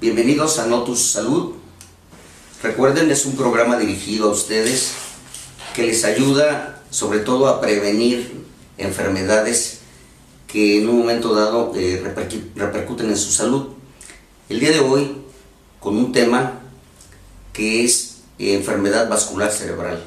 Bienvenidos a Notus Salud. Recuerden, es un programa dirigido a ustedes que les ayuda sobre todo a prevenir enfermedades que en un momento dado repercuten en su salud. El día de hoy con un tema que es enfermedad vascular cerebral.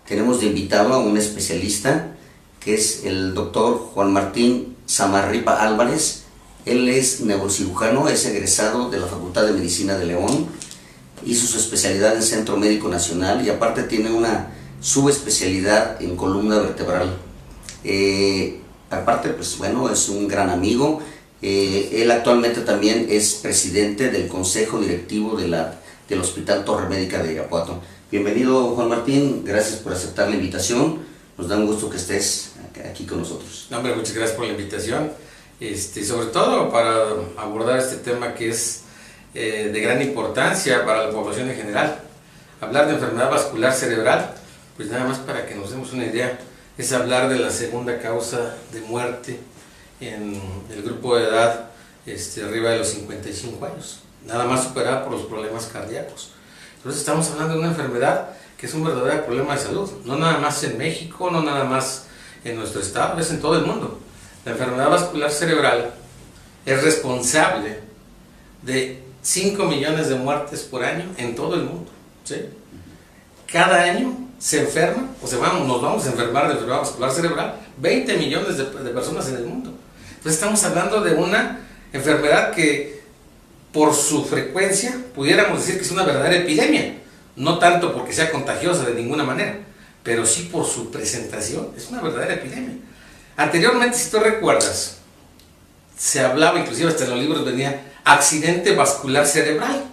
Tenemos de invitado a un especialista que es el doctor Juan Martín Zamarripa Álvarez. Él es neurocirujano, es egresado de la Facultad de Medicina de León, hizo su especialidad en Centro Médico Nacional y aparte tiene una subespecialidad en columna vertebral. Aparte, pues bueno, es un gran amigo. Él actualmente también es presidente del Consejo Directivo del Hospital Torre Médica de Irapuato. Bienvenido, Juan Martín, gracias por aceptar la invitación. Nos da un gusto que estés aquí con nosotros. No, hombre, muchas gracias por la invitación. Sobre todo para abordar este tema que es de gran importancia para la población en general. Hablar de enfermedad vascular cerebral, pues nada más para que nos demos una idea, es hablar de la segunda causa de muerte en el grupo de edad arriba de los 55 años, nada más superada por los problemas cardíacos. Entonces estamos hablando de una enfermedad que es un verdadero problema de salud, no nada más en México, no nada más en nuestro estado, es en todo el mundo. La enfermedad vascular cerebral es responsable de 5 millones de muertes por año en todo el mundo, ¿sí? Cada año se enferma, nos vamos a enfermar de enfermedad vascular cerebral 20 millones de personas en el mundo. Entonces estamos hablando de una enfermedad que por su frecuencia pudiéramos decir que es una verdadera epidemia, no tanto porque sea contagiosa de ninguna manera, pero sí por su presentación, es una verdadera epidemia. Anteriormente, si tú recuerdas, se hablaba, inclusive hasta en los libros venía, accidente vascular cerebral.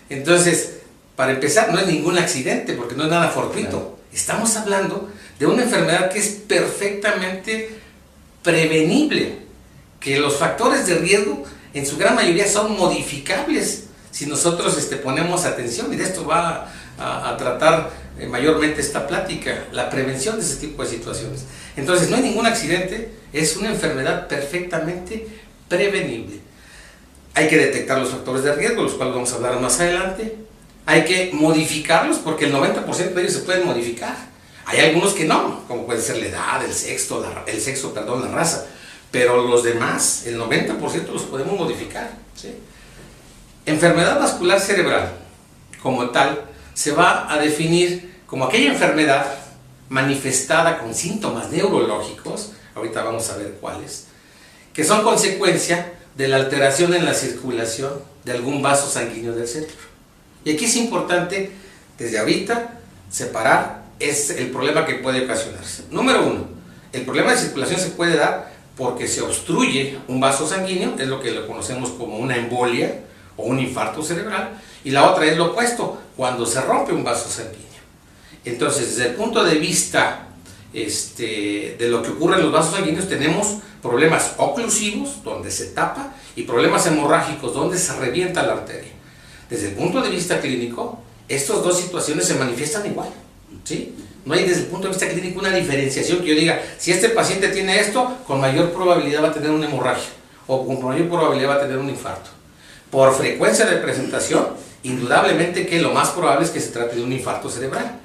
Entonces, para empezar, no es ningún accidente, porque no es nada fortuito. Estamos hablando de una enfermedad que es perfectamente prevenible, que los factores de riesgo, en su gran mayoría, son modificables si nosotros ponemos atención, y de esto va a tratar mayormente esta plática, la prevención de ese tipo de situaciones. Entonces no hay ningún accidente, es una enfermedad perfectamente prevenible. Hay que detectar los factores de riesgo, los cuales vamos a hablar más adelante. Hay que modificarlos porque el 90% de ellos se pueden modificar. Hay algunos que no, como puede ser la edad, el sexo, la raza, pero los demás, el 90% los podemos modificar, ¿sí? Enfermedad vascular cerebral, como tal, se va a definir como aquella enfermedad manifestada con síntomas neurológicos, ahorita vamos a ver cuáles, que son consecuencia de la alteración en la circulación de algún vaso sanguíneo del cerebro. Y aquí es importante, desde ahorita, separar el problema que puede ocasionarse. Número uno, el problema de circulación se puede dar porque se obstruye un vaso sanguíneo, es lo que lo conocemos como una embolia o un infarto cerebral, y la otra es lo opuesto, cuando se rompe un vaso sanguíneo. Entonces, desde el punto de vista de lo que ocurre en los vasos sanguíneos, tenemos problemas oclusivos, donde se tapa, y problemas hemorrágicos, donde se revienta la arteria. Desde el punto de vista clínico, estas dos situaciones se manifiestan igual, ¿sí? No hay desde el punto de vista clínico una diferenciación que yo diga, si este paciente tiene esto, con mayor probabilidad va a tener una hemorragia, o con mayor probabilidad va a tener un infarto. Por frecuencia de presentación, indudablemente que lo más probable es que se trate de un infarto cerebral,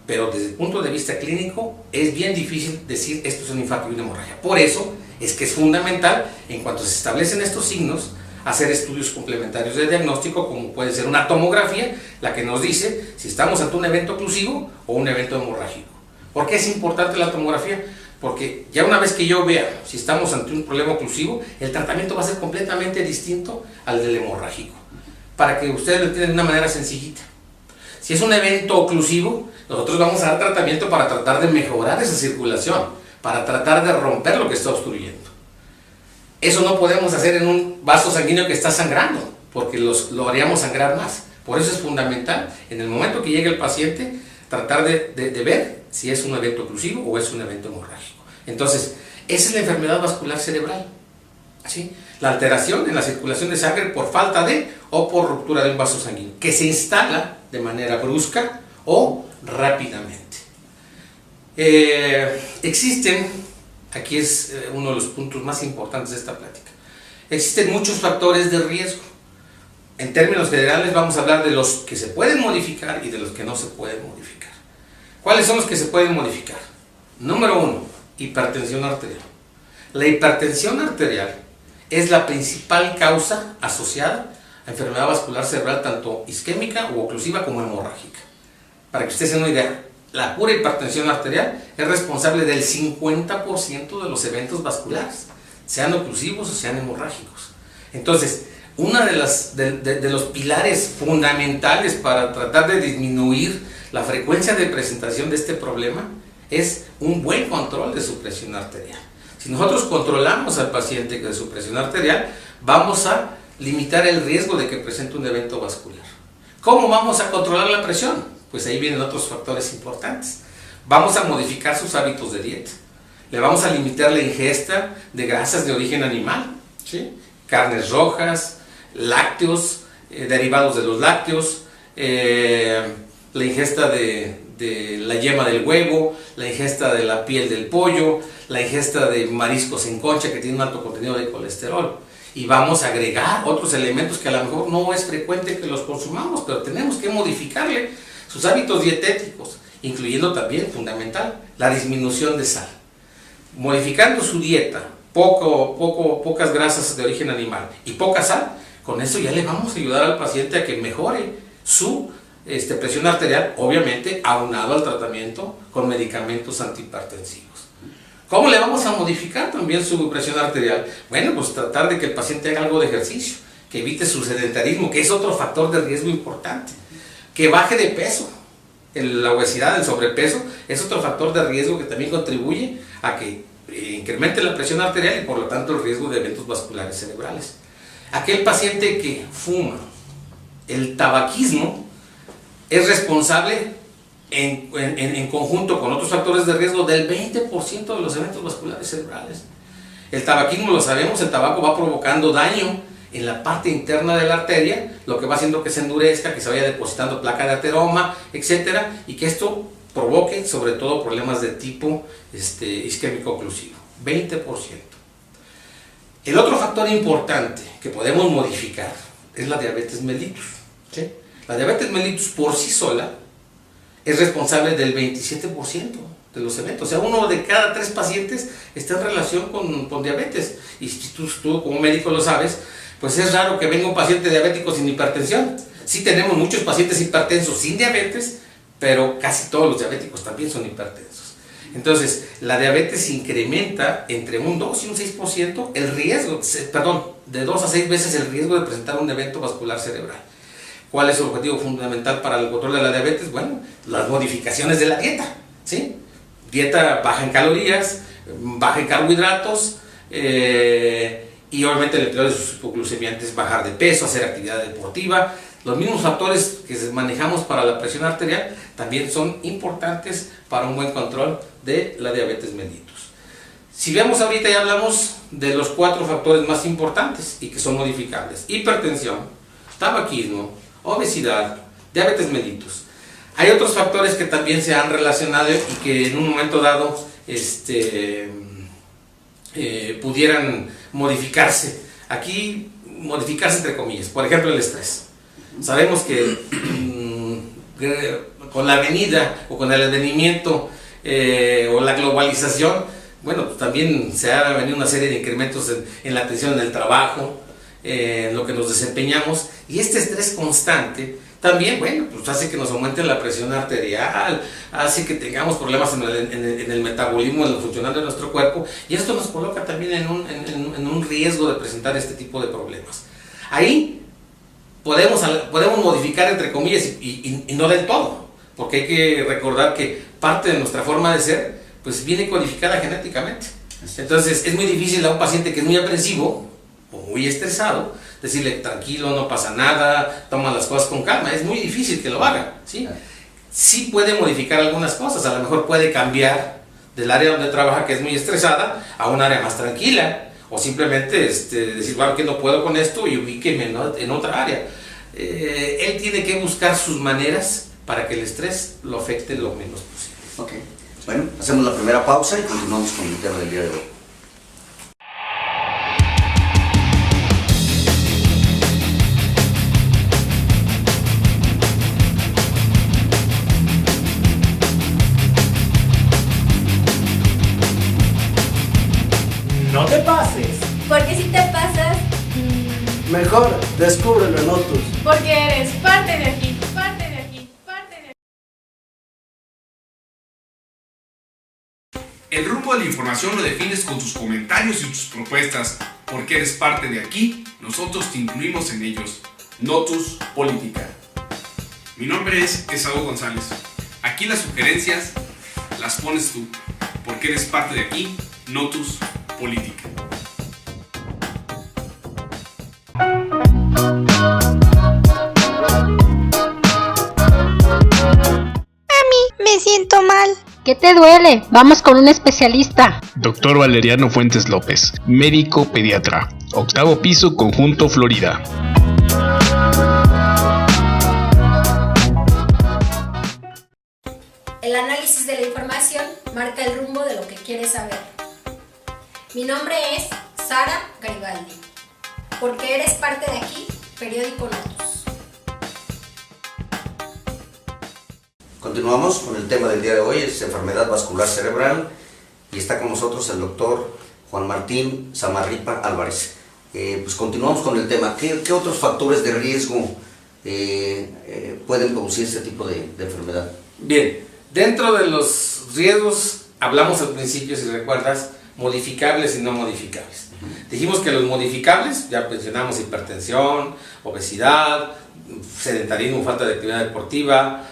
pero desde el punto de vista clínico es bien difícil decir esto es un infarto y una hemorragia. Por eso es que es fundamental, en cuanto se establecen estos signos, hacer estudios complementarios de diagnóstico, como puede ser una tomografía, la que nos dice si estamos ante un evento oclusivo o un evento hemorrágico. ¿Por qué es importante la tomografía? Porque ya una vez que yo vea si estamos ante un problema oclusivo, el tratamiento va a ser completamente distinto al del hemorrágico. Para que ustedes lo entiendan de una manera sencillita. Si es un evento oclusivo, nosotros vamos a dar tratamiento para tratar de mejorar esa circulación, para tratar de romper lo que está obstruyendo. Eso no podemos hacer en un vaso sanguíneo que está sangrando, porque lo haríamos sangrar más. Por eso es fundamental, en el momento que llegue el paciente, tratar de ver si es un evento oclusivo o es un evento hemorrágico. Entonces, esa es la enfermedad vascular cerebral, ¿sí? La alteración en la circulación de sangre por falta de o por ruptura de un vaso sanguíneo, que se instala de manera brusca o rápidamente. Existen, aquí es uno de los puntos más importantes de esta plática, existen muchos factores de riesgo. en términos generales vamos a hablar de los que se pueden modificar y de los que no se pueden modificar. ¿Cuáles son los que se pueden modificar? Número 1, hipertensión arterial. La hipertensión arterial es la principal causa asociada a enfermedad vascular cerebral, tanto isquémica o oclusiva como hemorrágica. Para que ustedes se den una idea, la pura hipertensión arterial es responsable del 50% de los eventos vasculares, sean oclusivos o sean hemorrágicos. Entonces, uno de los pilares fundamentales para tratar de disminuir la frecuencia de presentación de este problema es un buen control de su presión arterial. Si nosotros controlamos al paciente de su presión arterial, vamos a limitar el riesgo de que presente un evento vascular. ¿Cómo vamos a controlar la presión? Pues ahí vienen otros factores importantes. Vamos a modificar sus hábitos de dieta. Le vamos a limitar la ingesta de grasas de origen animal, ¿sí? Carnes rojas, lácteos, derivados de los lácteos, la ingesta de la yema del huevo, la ingesta de la piel del pollo, la ingesta de mariscos en concha que tienen un alto contenido de colesterol. Y vamos a agregar otros elementos que a lo mejor no es frecuente que los consumamos, pero tenemos que modificarle sus hábitos dietéticos, incluyendo también, fundamental, la disminución de sal. Modificando su dieta, pocas grasas de origen animal y poca sal, con eso ya le vamos a ayudar al paciente a que mejore su presión arterial, obviamente aunado al tratamiento con medicamentos antihipertensivos. ¿Cómo le vamos a modificar también su presión arterial? Bueno, pues tratar de que el paciente haga algo de ejercicio, que evite su sedentarismo, que es otro factor de riesgo importante, que baje de peso. La obesidad, el sobrepeso, es otro factor de riesgo que también contribuye a que incremente la presión arterial y por lo tanto el riesgo de eventos vasculares cerebrales. Aquel paciente que fuma, el tabaquismo es responsable en conjunto con otros factores de riesgo del 20% de los eventos vasculares cerebrales. El tabaquismo, lo sabemos, el tabaco va provocando daño en la parte interna de la arteria, lo que va haciendo que se endurezca, que se vaya depositando placa de ateroma, etcétera, y que esto provoque sobre todo problemas de tipo isquémico oclusivo, 20%. El otro factor importante que podemos modificar es la diabetes mellitus, ¿sí? La diabetes mellitus por sí sola es responsable del 27% de los eventos. O sea, 1 de cada 3 pacientes está en relación con diabetes. Y si tú como médico lo sabes, pues es raro que venga un paciente diabético sin hipertensión. Sí tenemos muchos pacientes hipertensos sin diabetes, pero casi todos los diabéticos también son hipertensos. Entonces, la diabetes incrementa entre un 2 y un 6% el riesgo, de 2 a 6 veces el riesgo de presentar un evento vascular cerebral. ¿Cuál es el objetivo fundamental para el control de la diabetes? Bueno, las modificaciones de la dieta, ¿sí? Dieta baja en calorías, baja en carbohidratos, y obviamente el empleo de sus hipoglucemiantes, bajar de peso, hacer actividad deportiva. Los mismos factores que manejamos para la presión arterial también son importantes para un buen control de la diabetes mellitus. Si vemos ahorita, ya hablamos de los 4 factores más importantes y que son modificables: hipertensión, tabaquismo, obesidad, diabetes mellitus. Hay otros factores que también se han relacionado y que en un momento dado pudieran modificarse. Aquí, modificarse entre comillas. Por ejemplo, el estrés. Sabemos que con la venida o con el advenimiento o la globalización, bueno, también se ha venido una serie de incrementos en la atención en el trabajo, en lo que nos desempeñamos, y este estrés constante también, bueno, pues hace que nos aumente la presión arterial, hace que tengamos problemas en el metabolismo, en lo funcional de nuestro cuerpo, y esto nos coloca también en un riesgo de presentar este tipo de problemas. Ahí podemos modificar entre comillas y no del todo, porque hay que recordar que parte de nuestra forma de ser pues viene codificada genéticamente. Entonces es muy difícil a un paciente que es muy aprensivo o muy estresado decirle tranquilo, no pasa nada, toma las cosas con calma. Es muy difícil que lo haga, ¿sí? Sí puede modificar algunas cosas, a lo mejor puede cambiar del área donde trabaja, que es muy estresada, a un área más tranquila, o simplemente decir, bueno, que no puedo con esto y ubíqueme en otra área. Él tiene que buscar sus maneras para que el estrés lo afecte lo menos posible. Ok, bueno, hacemos la primera pausa y continuamos con el tema del día de hoy. Descúbrelo en Notus. Porque eres parte de aquí, parte de aquí, parte de aquí. El rumbo de la información lo defines con tus comentarios y tus propuestas. Porque eres parte de aquí, nosotros te incluimos en ellos. Notus Política. Mi nombre es Esaú González. Aquí las sugerencias las pones tú. Porque eres parte de aquí, Notus Política. Me siento mal. ¿Qué te duele? Vamos con un especialista. Doctor Valeriano Fuentes López, médico pediatra, 8º piso, Conjunto Florida. El análisis de la información marca el rumbo de lo que quieres saber. Mi nombre es Sara Garibaldi. Porque eres parte de aquí, Periódico Notus. Continuamos con el tema del día de hoy, es enfermedad vascular cerebral, y está con nosotros el doctor Juan Martín Zamarripa Álvarez. Pues continuamos con el tema. ¿Qué otros factores de riesgo pueden producir este tipo de enfermedad? Bien, dentro de los riesgos hablamos al principio, si recuerdas, modificables y no modificables. Dijimos que los modificables, ya mencionamos hipertensión, obesidad, sedentarismo, falta de actividad deportiva,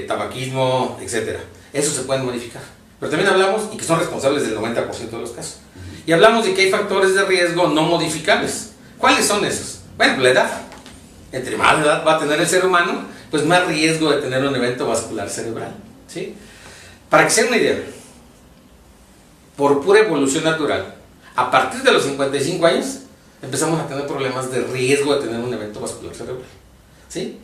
tabaquismo, etc. Eso se pueden modificar. Pero también hablamos, y que son responsables del 90% de los casos. Y hablamos de que hay factores de riesgo no modificables. ¿Cuáles son esos? Bueno, la edad. Entre más edad va a tener el ser humano, pues más riesgo de tener un evento vascular cerebral, ¿sí? Para que se den una idea, por pura evolución natural, a partir de los 55 años empezamos a tener problemas de riesgo de tener un evento vascular cerebral, ¿sí?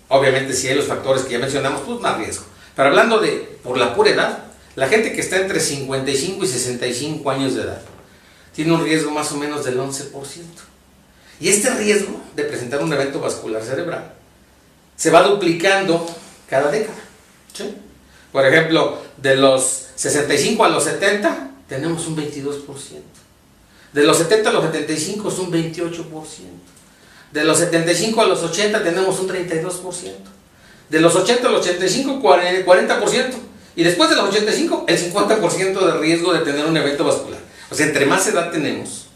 Obviamente si hay los factores que ya mencionamos, pues más riesgo. Pero hablando de por la pura edad, la gente que está entre 55 y 65 años de edad tiene un riesgo más o menos del 11%. Y este riesgo de presentar un evento vascular cerebral se va duplicando cada década, ¿sí? Por ejemplo, de los 65 a los 70 tenemos un 22%. De los 70 a los 75 es un 28%. De los 75 a los 80 tenemos un 32%. De los 80 a los 85, 40%. Y después de los 85, el 50% de riesgo de tener un evento vascular. O sea, entre más edad tenemos,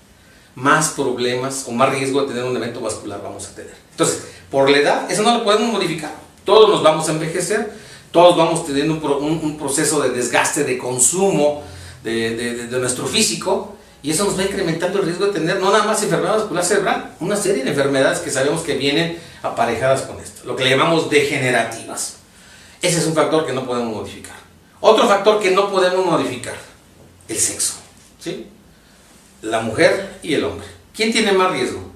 más problemas o más riesgo de tener un evento vascular vamos a tener. Entonces, por la edad, eso no lo podemos modificar. Todos nos vamos a envejecer, todos vamos teniendo un proceso de desgaste, de consumo de nuestro físico, y eso nos va incrementando el riesgo de tener no nada más enfermedad vascular cerebral, una serie de enfermedades que sabemos que vienen aparejadas con esto, lo que le llamamos degenerativas. Ese es un factor que no podemos modificar. Otro factor que no podemos modificar, el sexo, ¿sí? La mujer y el hombre. ¿Quién tiene más riesgo?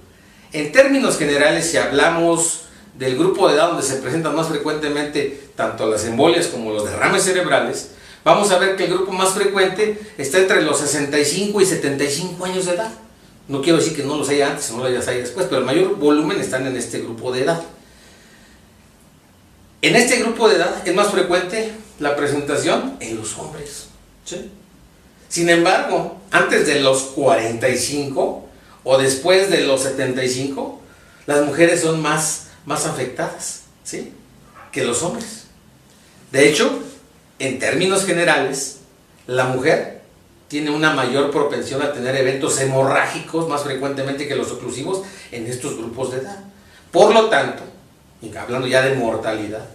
En términos generales, si hablamos del grupo de edad donde se presentan más frecuentemente tanto las embolias como los derrames cerebrales, vamos a ver que el grupo más frecuente está entre los 65 y 75 años de edad. No quiero decir que no los haya antes o no los haya después, pero el mayor volumen están en este grupo de edad. En este grupo de edad es más frecuente la presentación en los hombres, ¿sí? Sin embargo, antes de los 45 o después de los 75, las mujeres son más afectadas, ¿sí?, que los hombres. De hecho, en términos generales, la mujer tiene una mayor propensión a tener eventos hemorrágicos más frecuentemente que los oclusivos en estos grupos de edad. Por lo tanto, hablando ya de mortalidad,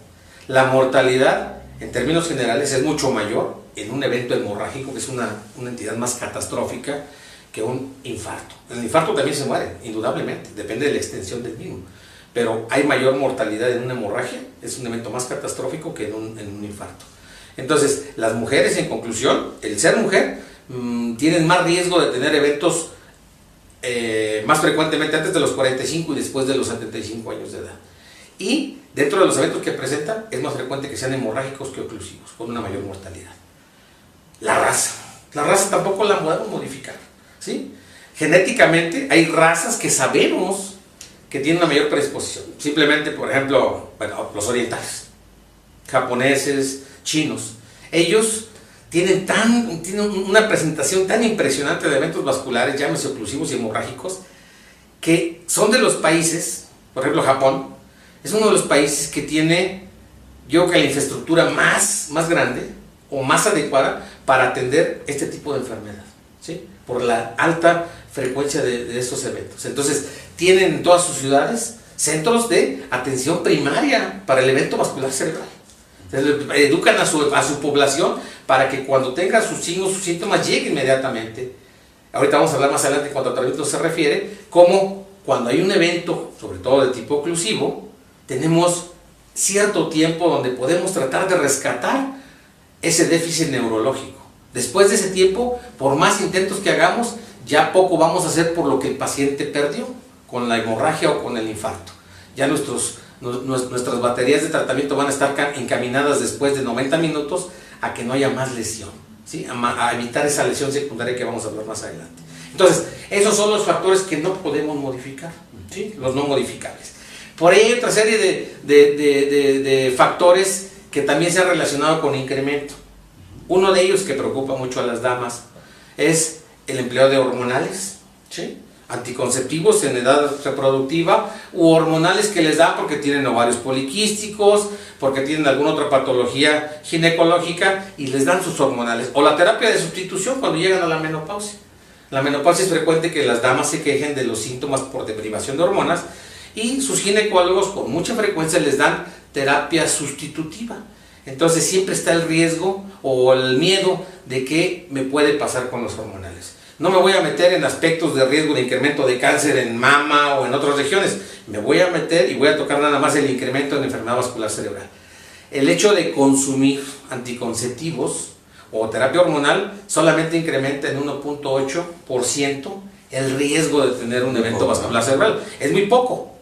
la mortalidad en términos generales es mucho mayor en un evento hemorrágico, que es una entidad más catastrófica que un infarto. El infarto también se muere, indudablemente, depende de la extensión del mismo, pero hay mayor mortalidad en una hemorragia, es un evento más catastrófico que en un infarto. Entonces, las mujeres, en conclusión, el ser mujer, tienen más riesgo de tener eventos más frecuentemente antes de los 45 y después de los 75 años de edad. Y dentro de los eventos que presentan, es más frecuente que sean hemorrágicos que oclusivos, con una mayor mortalidad. La raza tampoco la podemos modificar, ¿sí? Genéticamente hay razas que sabemos que tienen una mayor predisposición. Simplemente, por ejemplo, bueno, los orientales, japoneses, chinos, ellos tienen una presentación tan impresionante de eventos vasculares, llámese oclusivos y hemorrágicos, que son de los países por ejemplo Japón, es uno de los países que tiene, yo creo que la infraestructura más grande o más adecuada para atender este tipo de enfermedad, ¿sí? Por la alta frecuencia de estos eventos. Entonces, tienen en todas sus ciudades centros de atención primaria para el evento vascular cerebral. Entonces, educan a su población para que cuando tenga sus signos, sus síntomas, llegue inmediatamente. Ahorita vamos a hablar más adelante en cuanto a tratamiento se refiere, como cuando hay un evento, sobre todo de tipo oclusivo, tenemos cierto tiempo donde podemos tratar de rescatar ese déficit neurológico. Después de ese tiempo, por más intentos que hagamos, ya poco vamos a hacer por lo que el paciente perdió, con la hemorragia o con el infarto. Ya nuestras baterías de tratamiento van a estar encaminadas después de 90 minutos a que no haya más lesión, ¿sí? A evitar esa lesión secundaria que vamos a hablar más adelante. Entonces, esos son los factores que no podemos modificar, ¿sí? Los no modificables. Por ahí hay otra serie de factores que también se han relacionado con incremento. Uno de ellos que preocupa mucho a las damas es el empleo de hormonales, ¿sí? Anticonceptivos en edad reproductiva u hormonales que les dan porque tienen ovarios poliquísticos, porque tienen alguna otra patología ginecológica y les dan sus hormonales. O la terapia de sustitución cuando llegan a la menopausia. La menopausia es frecuente que las damas se quejen de los síntomas por deprivación de hormonas y sus ginecólogos con mucha frecuencia les dan terapia sustitutiva. Entonces siempre está el riesgo o el miedo de qué me puede pasar con los hormonales. No me voy a meter en aspectos de riesgo de incremento de cáncer en mama o en otras regiones. Me voy a meter y voy a tocar nada más el incremento en enfermedad vascular cerebral. El hecho de consumir anticonceptivos o terapia hormonal solamente incrementa en 1.8% el riesgo de tener un evento vascular cerebral. Es muy poco.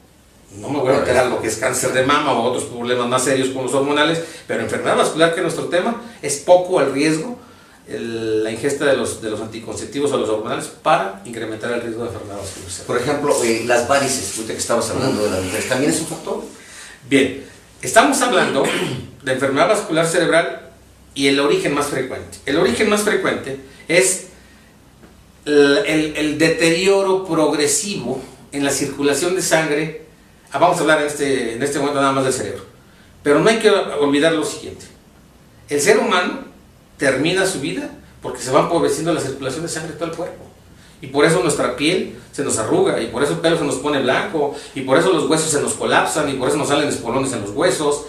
No me voy a meter a lo que es cáncer de mama o otros problemas más serios con los hormonales, pero enfermedad vascular, que es nuestro tema, es poco el riesgo, la ingesta de los anticonceptivos o los hormonales para incrementar el riesgo de enfermedad vascular cerebral. Por ejemplo, las varices, ahorita que estabas hablando de las varices, ¿también es un factor? Bien, estamos hablando de enfermedad vascular cerebral y el origen más frecuente. El origen más frecuente es el deterioro progresivo en la circulación de sangre. Vamos a hablar en este momento nada más del cerebro. Pero no hay que olvidar lo siguiente. El ser humano termina su vida porque se va empobreciendo la circulación de sangre en todo el cuerpo. Y por eso nuestra piel se nos arruga, y por eso el pelo se nos pone blanco, y por eso los huesos se nos colapsan, y por eso nos salen espolones en los huesos,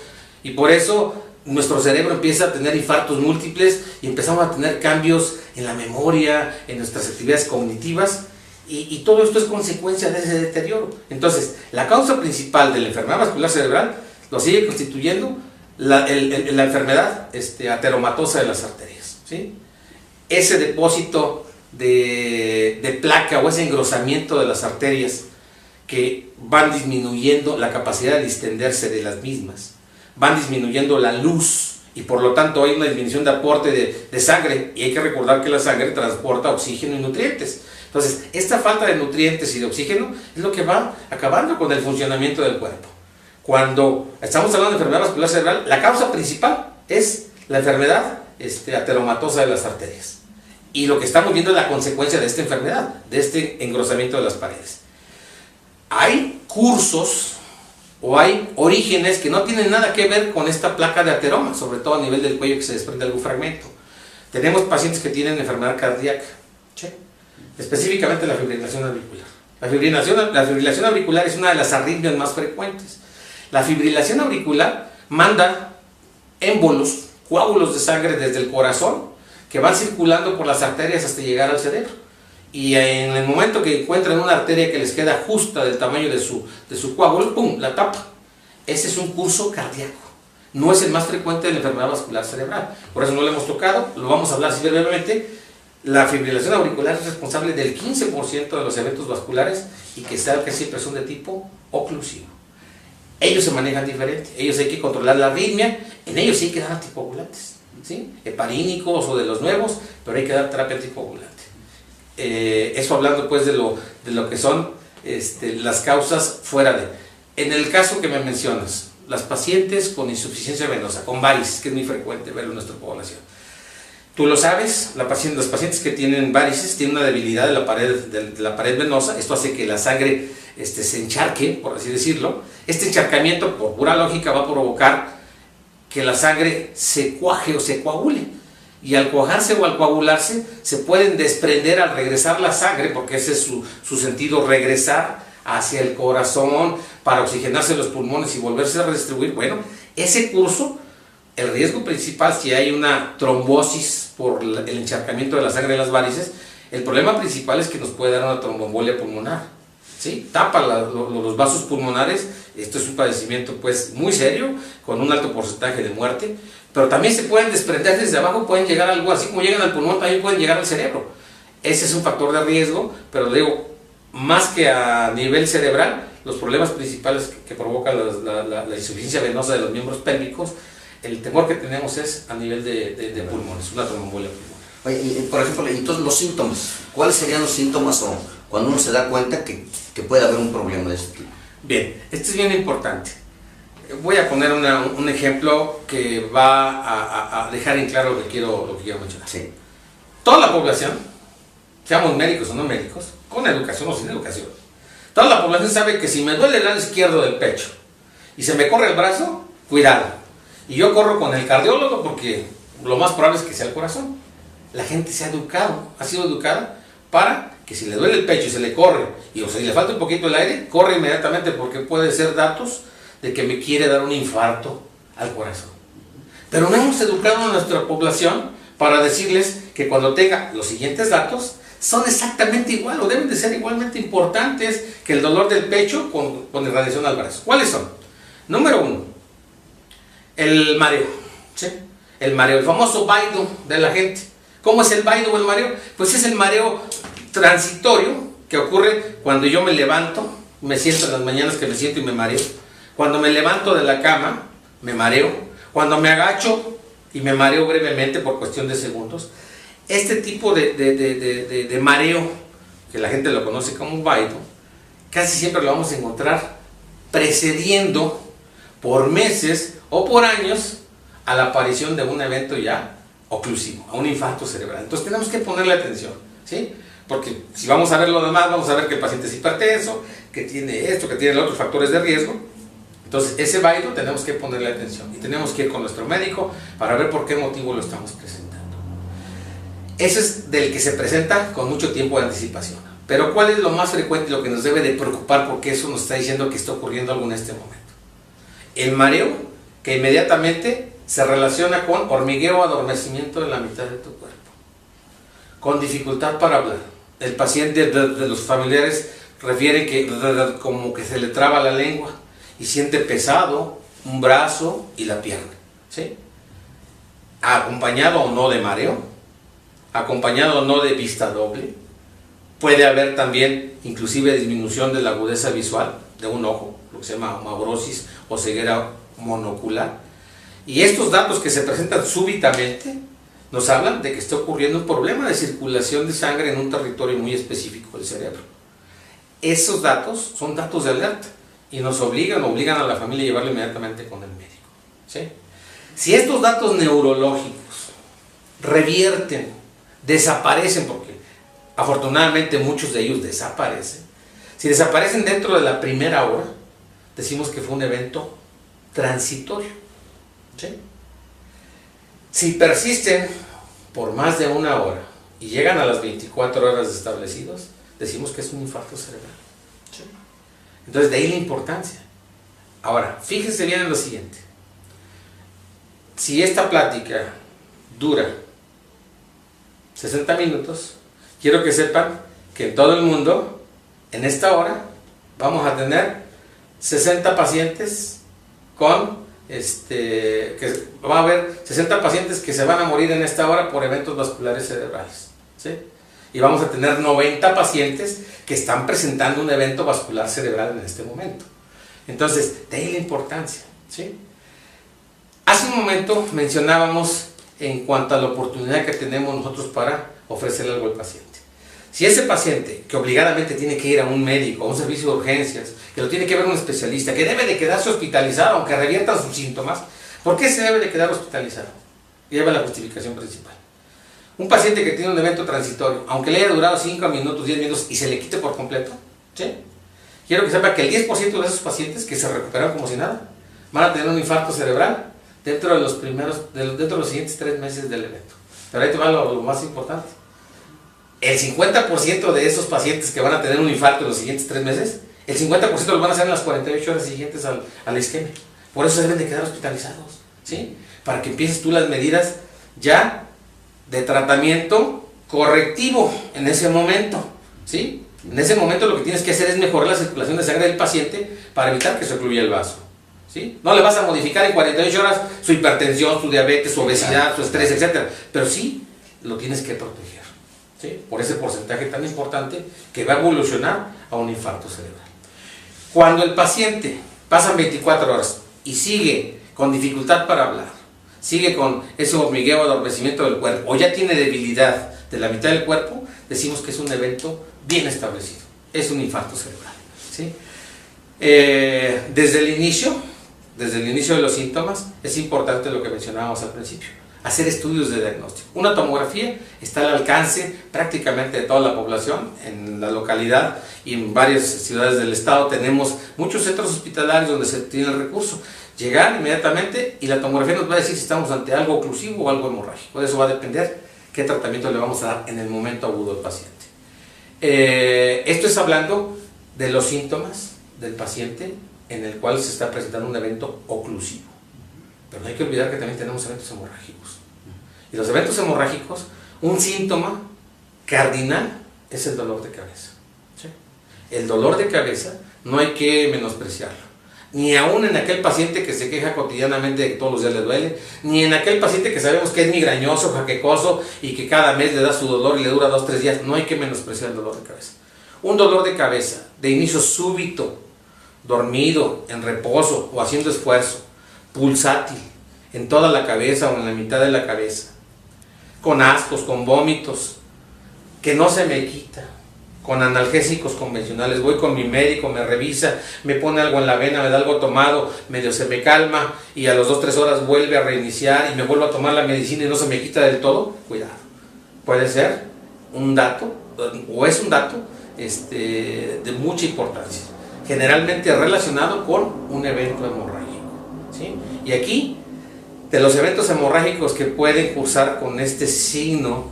y por eso nuestro cerebro empieza a tener infartos múltiples y empezamos a tener cambios en la memoria, en nuestras actividades cognitivas, y todo esto es consecuencia de ese deterioro. Entonces, la causa principal de la enfermedad vascular cerebral lo sigue constituyendo la enfermedad ateromatosa de las arterias, ¿sí? Ese depósito de placa o ese engrosamiento de las arterias que van disminuyendo la capacidad de distenderse de las mismas, van disminuyendo la luz y por lo tanto hay una disminución de aporte de sangre, y hay que recordar que la sangre transporta oxígeno y nutrientes. Entonces, esta falta de nutrientes y de oxígeno es lo que va acabando con el funcionamiento del cuerpo. Cuando estamos hablando de enfermedad vascular cerebral, la causa principal es la enfermedad ateromatosa de las arterias. Y lo que estamos viendo es la consecuencia de esta enfermedad, de este engrosamiento de las paredes. Hay cursos o hay orígenes que no tienen nada que ver con esta placa de ateroma, sobre todo a nivel del cuello que se desprende algún fragmento. Tenemos pacientes que tienen enfermedad cardíaca, ¿sí? Específicamente la fibrilación auricular. La fibrilación auricular es una de las arritmias más frecuentes. La fibrilación auricular manda émbolos, coágulos de sangre desde el corazón que van circulando por las arterias hasta llegar al cerebro. Y en el momento que encuentran una arteria que les queda justa del tamaño de su coágulo, ¡pum!, la tapa. Ese es un curso cardíaco. No es el más frecuente de la enfermedad vascular cerebral. Por eso no lo hemos tocado, lo vamos a hablar así brevemente. La fibrilación auricular es responsable del 15% de los eventos vasculares y que siempre son de tipo oclusivo. Ellos se manejan diferente, ellos hay que controlar la arritmia, en ellos sí hay que dar anticoagulantes, ¿sí? Heparínicos o de los nuevos, pero hay que dar terapia anticoagulante. Eso hablando pues de lo que son las causas fuera de. En el caso que me mencionas, las pacientes con insuficiencia venosa, con varices, que es muy frecuente verlo en nuestra población. Tú lo sabes, los pacientes que tienen varices tienen una debilidad de la pared venosa. Esto hace que la sangre se encharque, por así decirlo, este encharcamiento, por pura lógica, va a provocar que la sangre se cuaje o se coagule. Y al cuajarse o al coagularse, se pueden desprender al regresar la sangre, porque ese es su sentido, regresar hacia el corazón para oxigenarse los pulmones y volverse a redistribuir. Bueno, ese curso, el riesgo principal, si hay una trombosis por el encharcamiento de la sangre en las varices, el problema principal es que nos puede dar una tromboembolia pulmonar, ¿sí? Tapa los vasos pulmonares. Esto es un padecimiento pues muy serio, con un alto porcentaje de muerte, pero también se pueden desprender desde abajo, pueden llegar a algo así como llegan al pulmón, también pueden llegar al cerebro. Ese es un factor de riesgo, pero digo, más que a nivel cerebral, los problemas principales que provocan la insuficiencia venosa de los miembros pélvicos, el temor que tenemos es a nivel de pulmones, una tromboembolia pulmonar. Oye, y, por ejemplo, entonces los síntomas, ¿cuáles serían los síntomas o cuando uno se da cuenta que puede haber un problema de este tipo? Bien, esto es bien importante. Voy a poner un ejemplo que va a dejar en claro lo que quiero mencionar. Sí. Toda la población, seamos médicos o no médicos, con educación o sin educación, toda la población sabe que si me duele el lado izquierdo del pecho y se me corre el brazo, cuidado. Y yo corro con el cardiólogo porque lo más probable es que sea el corazón. La gente se ha educado, ha sido educada para que si le duele el pecho y se le corre, y o sea, si le falta un poquito el aire, corre inmediatamente porque puede ser datos de que me quiere dar un infarto al corazón. Pero no hemos educado a nuestra población para decirles que cuando tenga los siguientes datos, son exactamente igual o deben de ser igualmente importantes que el dolor del pecho con irradiación al brazo. ¿Cuáles son? Número 1, el mareo, ¿sí? El mareo, el famoso vaido de la gente. ¿Cómo es el vaido o el mareo? Pues es el mareo transitorio que ocurre cuando yo me levanto, me siento en las mañanas que me siento y me mareo. Cuando me levanto de la cama, me mareo. Cuando me agacho y me mareo brevemente por cuestión de segundos. Este tipo de mareo, que la gente lo conoce como vaido, casi siempre lo vamos a encontrar precediendo por meses o por años a la aparición de un evento ya oclusivo, a un infarto cerebral. Entonces tenemos que ponerle atención, ¿sí? Porque si vamos a ver lo demás, vamos a ver que el paciente es hipertenso, que tiene esto, que tiene otros factores de riesgo. Entonces ese vaido tenemos que ponerle atención y tenemos que ir con nuestro médico para ver por qué motivo lo estamos presentando. Ese es del que se presenta con mucho tiempo de anticipación. Pero ¿cuál es lo más frecuente y lo que nos debe de preocupar? Porque eso nos está diciendo que está ocurriendo algo en este momento. El mareo, que inmediatamente se relaciona con hormigueo o adormecimiento en la mitad de tu cuerpo, con dificultad para hablar. El paciente de los familiares refiere que como que se le traba la lengua y siente pesado un brazo y la pierna, ¿sí? Acompañado o no de mareo, acompañado o no de vista doble. Puede haber también inclusive disminución de la agudeza visual de un ojo, lo que se llama maurosis o ceguera monocular. Y estos datos que se presentan súbitamente nos hablan de que está ocurriendo un problema de circulación de sangre en un territorio muy específico del cerebro. Esos datos son datos de alerta y nos obligan a la familia a llevarlo inmediatamente con el médico, ¿sí? Si estos datos neurológicos revierten, desaparecen, porque afortunadamente muchos de ellos desaparecen, si desaparecen dentro de la primera hora, decimos que fue un evento transitorio, ¿sí? Si persisten por más de una hora y llegan a las 24 horas establecidos, decimos que es un infarto cerebral, ¿sí? Entonces de ahí la importancia. Ahora, fíjense bien en lo siguiente. Si esta plática dura 60 minutos, quiero que sepan que en todo el mundo, en esta hora, vamos a tener 60 pacientes que va a haber 60 pacientes que se van a morir en esta hora por eventos vasculares cerebrales, ¿sí? Y vamos a tener 90 pacientes que están presentando un evento vascular cerebral en este momento. Entonces, de ahí la importancia, ¿sí? Hace un momento mencionábamos en cuanto a la oportunidad que tenemos nosotros para ofrecerle algo al paciente. Si ese paciente que obligadamente tiene que ir a un médico, a un servicio de urgencias, que lo tiene que ver un especialista, que debe de quedarse hospitalizado aunque reviertan sus síntomas, ¿por qué se debe de quedar hospitalizado? Lleva la justificación principal. Un paciente que tiene un evento transitorio, aunque le haya durado 5 minutos, 10 minutos y se le quite por completo, ¿sí? quiero que sepa que el 10% de esos pacientes que se recuperaron como si nada van a tener un infarto cerebral dentro de los siguientes 3 meses del evento. Pero ahí te va lo más importante. El 50% de esos pacientes que van a tener un infarto en los siguientes 3 meses, el 50% lo van a hacer en las 48 horas siguientes a la isquemia. Por eso se deben de quedar hospitalizados, ¿sí? Para que empieces tú las medidas ya de tratamiento correctivo en ese momento, ¿sí? En ese momento lo que tienes que hacer es mejorar la circulación de sangre del paciente para evitar que se ocluya el vaso, ¿sí? No le vas a modificar en 48 horas su hipertensión, su diabetes, su obesidad, su estrés, etc. Pero sí lo tienes que proteger, ¿sí? Por ese porcentaje tan importante que va a evolucionar a un infarto cerebral. Cuando el paciente pasan 24 horas y sigue con dificultad para hablar, sigue con ese hormigueo, adormecimiento del cuerpo, o ya tiene debilidad de la mitad del cuerpo, decimos que es un evento bien establecido, es un infarto cerebral, ¿sí? Desde el inicio de los síntomas, es importante lo que mencionábamos al principio, hacer estudios de diagnóstico. Una tomografía está al alcance prácticamente de toda la población. En la localidad y en varias ciudades del estado tenemos muchos centros hospitalarios donde se tiene el recurso. Llegar inmediatamente y la tomografía nos va a decir si estamos ante algo oclusivo o algo hemorrágico. De eso va a depender qué tratamiento le vamos a dar en el momento agudo al paciente. Esto es hablando de los síntomas del paciente en el cual se está presentando un evento oclusivo. Pero no hay que olvidar que también tenemos eventos hemorrágicos. Y los eventos hemorrágicos, un síntoma cardinal es el dolor de cabeza, ¿sí? El dolor de cabeza no hay que menospreciarlo. Ni aún en aquel paciente que se queja cotidianamente de que todos los días le duele, ni en aquel paciente que sabemos que es migrañoso, jaquecoso y que cada mes le da su dolor y le dura 2 o 3 días, no hay que menospreciar el dolor de cabeza. Un dolor de cabeza de inicio súbito, dormido, en reposo o haciendo esfuerzo, pulsátil, en toda la cabeza o en la mitad de la cabeza, con ascos, con vómitos, que no se me quita, con analgésicos convencionales, voy con mi médico, me revisa, me pone algo en la vena, me da algo tomado, medio se me calma y a las 2 o 3 horas vuelve a reiniciar y me vuelvo a tomar la medicina y no se me quita del todo. Cuidado, puede ser un dato, o es un dato de mucha importancia, generalmente relacionado con un evento hemorrágico, ¿sí? Y aquí, de los eventos hemorrágicos que pueden cursar con este síntoma,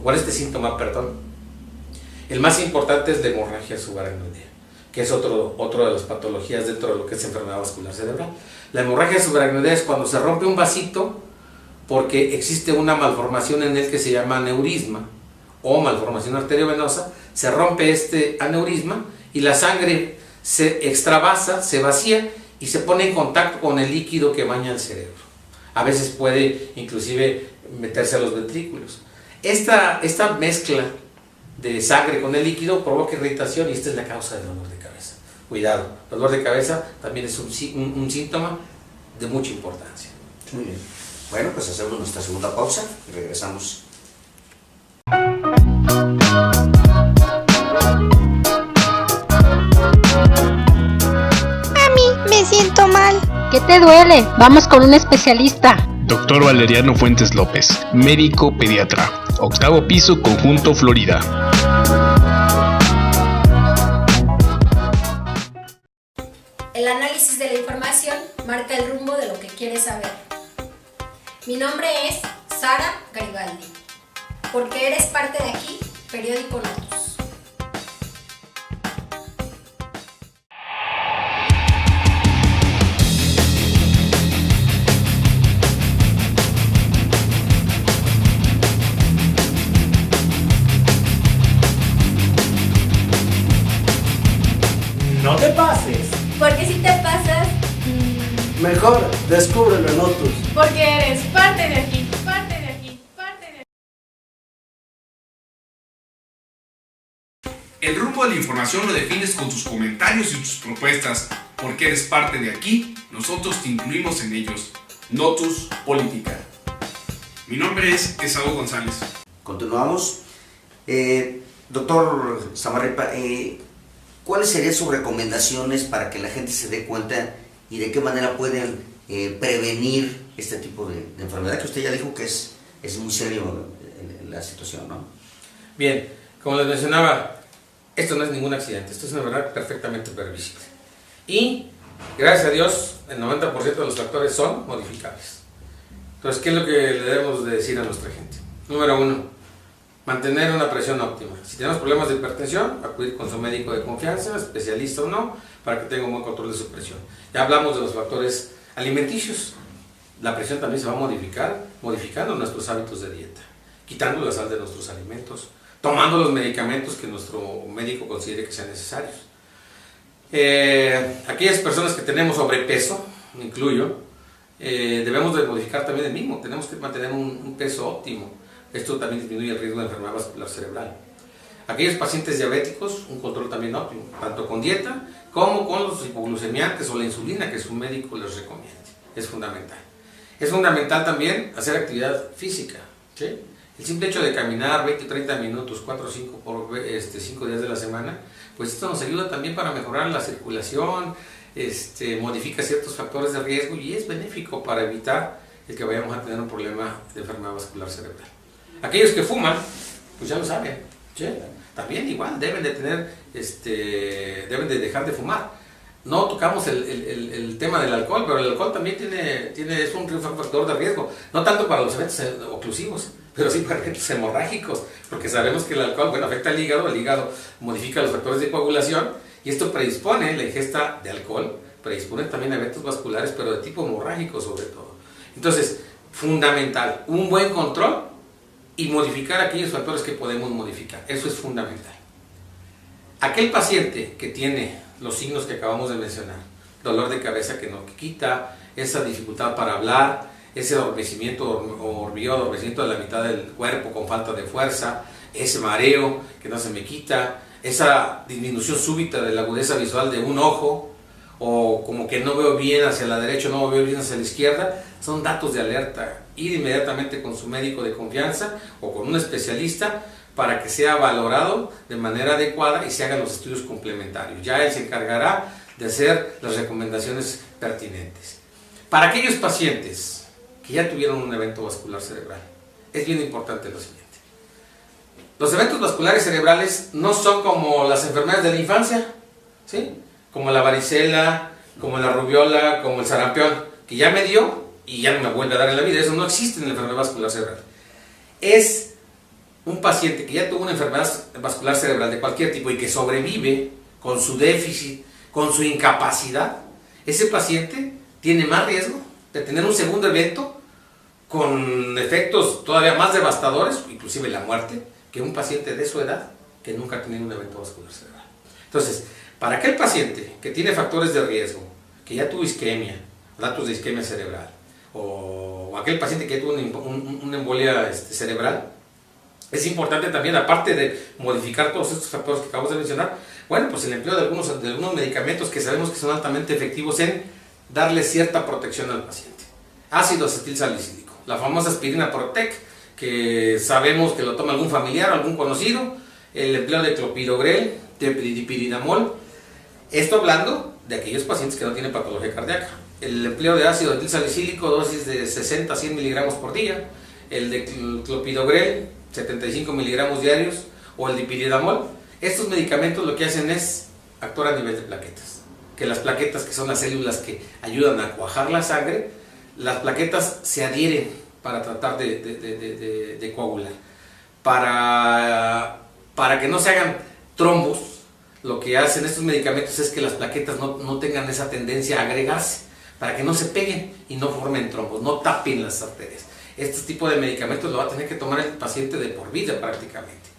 el más importante es la hemorragia subaracnoidea, que es otro de las patologías dentro de lo que es enfermedad vascular cerebral. La hemorragia subaracnoidea es cuando se rompe un vasito porque existe una malformación en él que se llama aneurisma o malformación arteriovenosa, se rompe este aneurisma y la sangre se extravasa, se vacía y se pone en contacto con el líquido que baña el cerebro. A veces puede inclusive meterse a los ventrículos. Esta mezcla de sangre con el líquido provoca irritación y esta es la causa del dolor de cabeza. Cuidado, el dolor de cabeza también es un síntoma de mucha importancia. Muy bien. Bueno, pues hacemos nuestra segunda pausa y regresamos. Me siento mal. ¿Qué te duele? Vamos con un especialista. Doctor Valeriano Fuentes López, médico pediatra, 8º piso, Conjunto Florida. El análisis de la información marca el rumbo de lo que quieres saber. Mi nombre es Sara Garibaldi. Porque eres parte de aquí, Periódico Notus. No te pases. Porque si te pasas, Mejor descúbrelo en Notus. porque eres parte de aquí, parte de aquí, parte de aquí. El rumbo de la información lo defines con tus comentarios y tus propuestas. Porque eres parte de aquí, nosotros te incluimos en ellos. Notus Política. Mi nombre es Esaú González. Continuamos. Doctor Samarripa, ¿cuáles serían sus recomendaciones para que la gente se dé cuenta y de qué manera pueden prevenir este tipo de enfermedad que usted ya dijo que es muy serio la situación, ¿no? Bien, como les mencionaba, esto no es ningún accidente, esto es una enfermedad perfectamente previsible. Y gracias a Dios, el 90% de los factores son modificables. Entonces, ¿qué es lo que le debemos de decir a nuestra gente? Número 1, mantener una presión óptima. Si tenemos problemas de hipertensión, acudir con su médico de confianza, especialista o no, para que tenga un buen control de su presión. Ya hablamos de los factores alimenticios. La presión también se va a modificando nuestros hábitos de dieta, quitando la sal de nuestros alimentos, tomando los medicamentos que nuestro médico considere que sean necesarios. Aquellas personas que tenemos sobrepeso, me incluyo, debemos de modificar también el mismo, tenemos que mantener un peso óptimo. Esto también disminuye el riesgo de enfermedad vascular cerebral. Aquellos pacientes diabéticos, un control también óptimo, tanto con dieta como con los hipoglucemiantes o la insulina que su médico les recomiende. Es fundamental. Es fundamental también hacer actividad física, ¿sí? El simple hecho de caminar 20 o 30 minutos, 4 o 5 por 5 días de la semana, pues esto nos ayuda también para mejorar la circulación, modifica ciertos factores de riesgo y es benéfico para evitar el que vayamos a tener un problema de enfermedad vascular cerebral. Aquellos que fuman, pues ya lo saben, ¿sí? También igual deben de deben de dejar de fumar. No tocamos el tema del alcohol, pero el alcohol también es un factor de riesgo, no tanto para los eventos oclusivos, pero sí para eventos hemorrágicos, porque sabemos que el alcohol, afecta al hígado modifica los factores de coagulación, y esto predispone, la ingesta de alcohol, predispone también a eventos vasculares, pero de tipo hemorrágico sobre todo. Entonces, fundamental, un buen control y modificar aquellos factores que podemos modificar, eso es fundamental. Aquel paciente que tiene los signos que acabamos de mencionar, dolor de cabeza que no quita, esa dificultad para hablar, ese adormecimiento o hormigueo, adormecimiento de la mitad del cuerpo con falta de fuerza, ese mareo que no se me quita, esa disminución súbita de la agudeza visual de un ojo, o como que no veo bien hacia la derecha, no veo bien hacia la izquierda, son datos de alerta. Ir inmediatamente con su médico de confianza o con un especialista para que sea valorado de manera adecuada y se hagan los estudios complementarios. Ya él se encargará de hacer las recomendaciones pertinentes. Para aquellos pacientes que ya tuvieron un evento vascular cerebral, es bien importante lo siguiente. Los eventos vasculares cerebrales no son como las enfermedades de la infancia, ¿sí? Como la varicela, como la rubiola, como el sarampión, que ya me dio y ya no me vuelve a dar en la vida. Eso no existe en la enfermedad vascular cerebral. Es un paciente que ya tuvo una enfermedad vascular cerebral de cualquier tipo y que sobrevive con su déficit, con su incapacidad. Ese paciente tiene más riesgo de tener un segundo evento con efectos todavía más devastadores, inclusive la muerte, que un paciente de su edad que nunca ha tenido un evento vascular cerebral. Entonces, para aquel paciente que tiene factores de riesgo, que ya tuvo isquemia, datos de isquemia cerebral, o aquel paciente que ya tuvo una embolia cerebral, es importante también, aparte de modificar todos estos factores que acabamos de mencionar, pues el empleo de algunos medicamentos que sabemos que son altamente efectivos en darle cierta protección al paciente. Ácido acetilsalicílico, la famosa aspirina Protec, que sabemos que lo toma algún familiar o algún conocido, el empleo de clopidogrel, de dipyridamol. Esto hablando de aquellos pacientes que no tienen patología cardíaca. El empleo de ácido acetilsalicílico, dosis de 60 a 100 miligramos por día. El de clopidogrel, 75 miligramos diarios. O el dipyridamol. Estos medicamentos lo que hacen es actuar a nivel de plaquetas. Que las plaquetas, que son las células que ayudan a cuajar la sangre, las plaquetas se adhieren para tratar de coagular. Para que no se hagan trombos, lo que hacen estos medicamentos es que las plaquetas no tengan esa tendencia a agregarse, para que no se peguen y no formen trombos, no tapen las arterias. Este tipo de medicamentos lo va a tener que tomar el paciente de por vida prácticamente.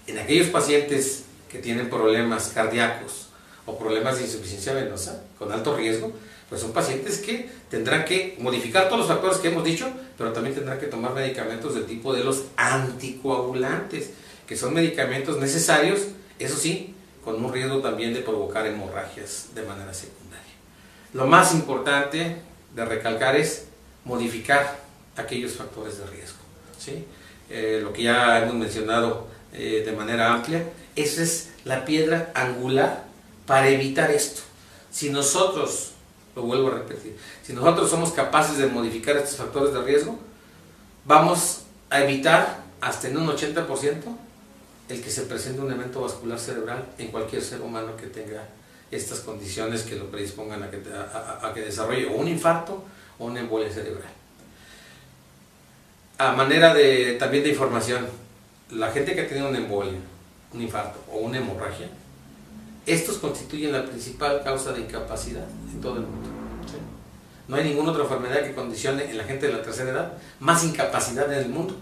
En aquellos pacientes que tienen problemas cardíacos o problemas de insuficiencia venosa con alto riesgo, pues son pacientes que tendrán que modificar todos los factores que hemos dicho, pero también tendrán que tomar medicamentos del tipo de los anticoagulantes, que son medicamentos necesarios, eso sí, con un riesgo también de provocar hemorragias de manera secundaria. Lo más importante de recalcar es modificar aquellos factores de riesgo, ¿sí? Lo que ya hemos mencionado de manera amplia, esa es la piedra angular para evitar esto. Si nosotros, lo vuelvo a repetir, si nosotros somos capaces de modificar estos factores de riesgo, vamos a evitar hasta en un 80% el que se presente un evento vascular cerebral en cualquier ser humano que tenga estas condiciones que lo predispongan a que desarrolle o un infarto o una embolia cerebral. A manera también de información, la gente que ha tenido una embolia, un infarto o una hemorragia, estos constituyen la principal causa de incapacidad en todo el mundo. ¿Sí? No hay ninguna otra enfermedad que condicione en la gente de la tercera edad más incapacidad en el mundo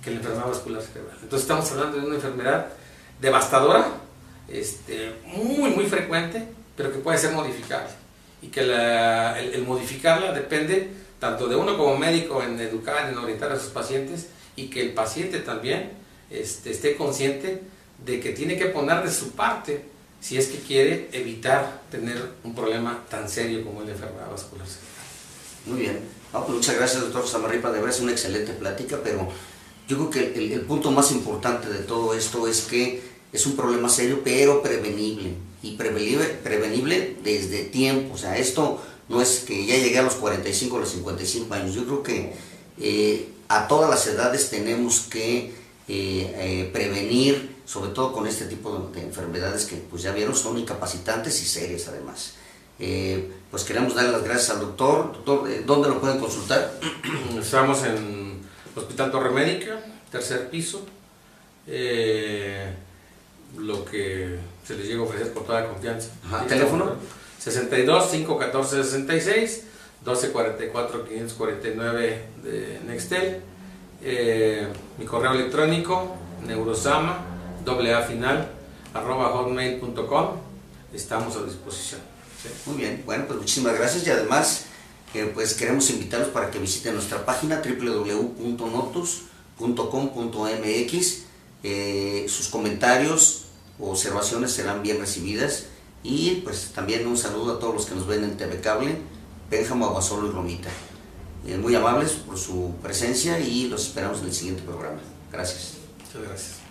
que la enfermedad vascular cerebral. Entonces estamos hablando de una enfermedad devastadora, muy frecuente, pero que puede ser modificable. Y que el modificarla depende tanto de uno como médico en educar, en orientar a sus pacientes, y que el paciente también esté consciente de que tiene que poner de su parte si es que quiere evitar tener un problema tan serio como la enfermedad vascular cerebral. Muy bien. Pues muchas gracias, doctor Samarripa. De verdad es una excelente plática, pero yo creo que el punto más importante de todo esto es que es un problema serio, pero prevenible. Y prevenible desde tiempo. O sea, esto no es que ya llegué a los 45 o los 55 años. Yo creo que a todas las edades tenemos que prevenir, sobre todo con este tipo de enfermedades que, pues ya vieron, son incapacitantes y serias además. Pues queremos darle las gracias al doctor. Doctor, ¿dónde lo pueden consultar? Estamos en Hospital Torre Médica, tercer piso. Lo que se les llega a ofrecer con toda confianza. Ajá, ¿teléfono? 62 514 66 1244 549 de Nextel. Mi correo electrónico neurosama @hotmail.com. Estamos a disposición. ¿Sí? Muy bien, bueno, pues muchísimas gracias, y además pues queremos invitarlos para que visiten nuestra página www.notus.com.mx. Sus comentarios o observaciones serán bien recibidas, y pues también un saludo a todos los que nos ven en TV Cable, Pénjamo, Abasolo y Romita. Muy amables por su presencia, y los esperamos en el siguiente programa. Gracias. Muchas gracias.